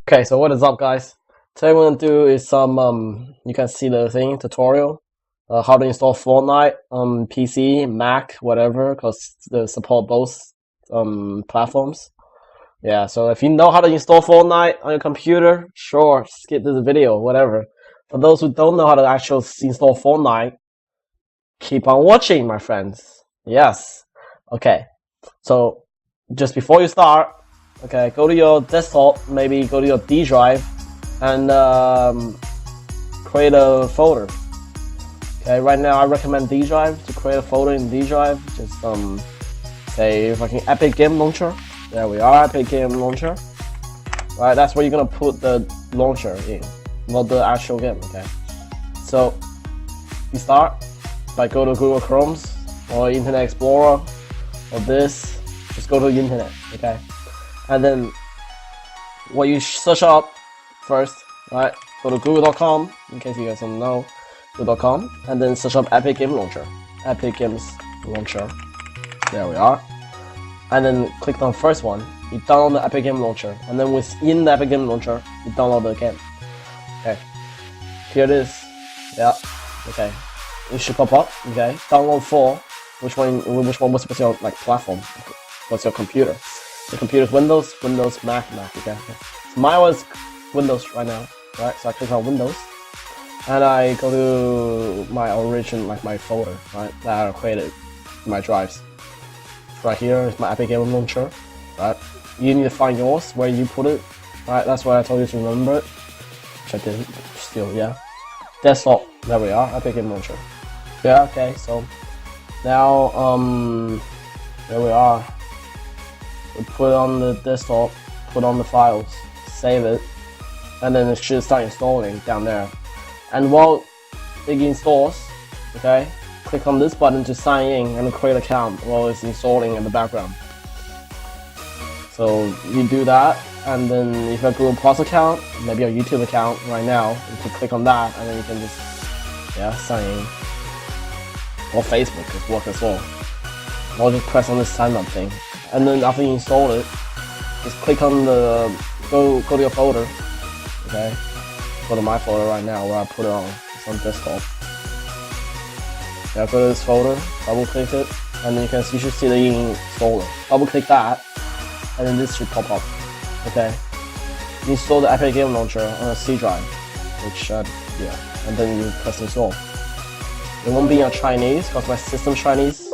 Okay, so what is up, guys? Today we're gonna do is some you can see the thing tutorial, how to install Fortnite on PC, Mac, whatever, because they support both platforms. Yeah, so if you know how to install Fortnite on your computer, sure, skip this video, whatever. For those who don't know how to actually install Fortnite, keep on watching, my friends. Yes. Okay. So just before you start, okay, go to your desktop, maybe go to your D drive, and create a folder. Okay, right now I recommend D drive. To create a folder in D drive, just say fucking Epic Game Launcher. There we are, Epic Game Launcher. Right, that's where you're gonna put the launcher in, not the actual game. Okay, so you start by go to Google Chrome's or Internet Explorer or this. Just go to the internet. Okay. And then what you search up first, right? Go to google.com, in case you guys don't know, google.com, and then search up Epic Game Launcher. Epic Games Launcher. There we are. And then click on the first one. You download the Epic Game Launcher, and then within the Epic Game Launcher, you download the game. Okay. Here it is. Yeah. Okay. It should pop up. Okay. Download for which one? What's your platform? What's your computer? The computer's Windows, Mac. Okay. So mine was Windows right now, right? So I click on Windows, and I go to my origin, my folder, right? That I created in my drives. Right here is my Epic Game Launcher, right? You need to find yours where you put it, right? That's why I told you to remember it. Which I didn't. Still, yeah. Desktop. There we are. Epic Game Launcher. Yeah. Okay. So now, there we are. We put it on the desktop, put on the files, save it, and then it should start installing down there. And while it installs, okay, click on this button to sign in and create an account while it's installing in the background. So you do that, and then if you have a Google Plus account, maybe your YouTube account right now, you can click on that, and then you can just, yeah, sign in. Or Facebook is work as well. Or just press on this sign up thing. And then after you install it, just click on the go to your folder. Okay, go to my folder right now where I put it on. It's on desktop. Yeah, go to this folder, double click it, and then you should see the installer. Double click that, and then this should pop up. Okay, you install the Epic Game Launcher on a C drive, which yeah, and then you press install. It won't be in Chinese because my system's Chinese.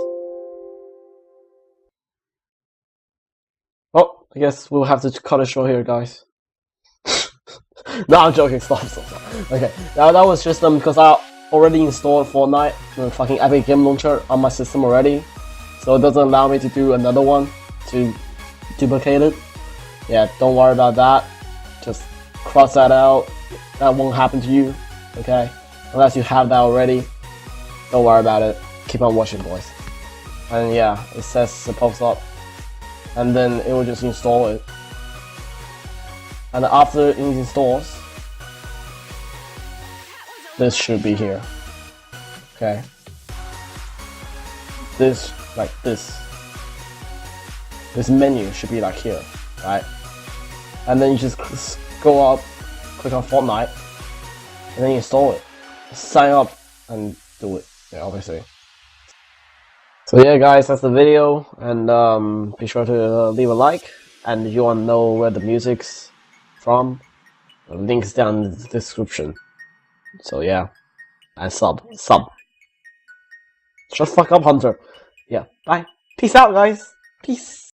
Oh, I guess we'll have to cut it short here, guys. No, I'm joking. Stop. Okay, now that was just because I already installed Fortnite, the fucking Epic Game Launcher on my system already, so it doesn't allow me to do another one to duplicate it. Yeah, don't worry about that. Just cross that out. That won't happen to you. Okay, unless you have that already. Don't worry about it. Keep on watching, boys. And yeah, it says it pops up. And then it will just install it. And after it installs, this should be here. Okay. This menu should be like here, right? And then you just go up, click on Fortnite, and then you install it. Sign up and do it. Yeah, obviously. So yeah, guys, that's the video, and be sure to leave a like, and if you want to know where the music's from, the link's down in the description. So yeah, and sub. Shut the fuck up, Hunter. Yeah, bye. Peace out, guys. Peace.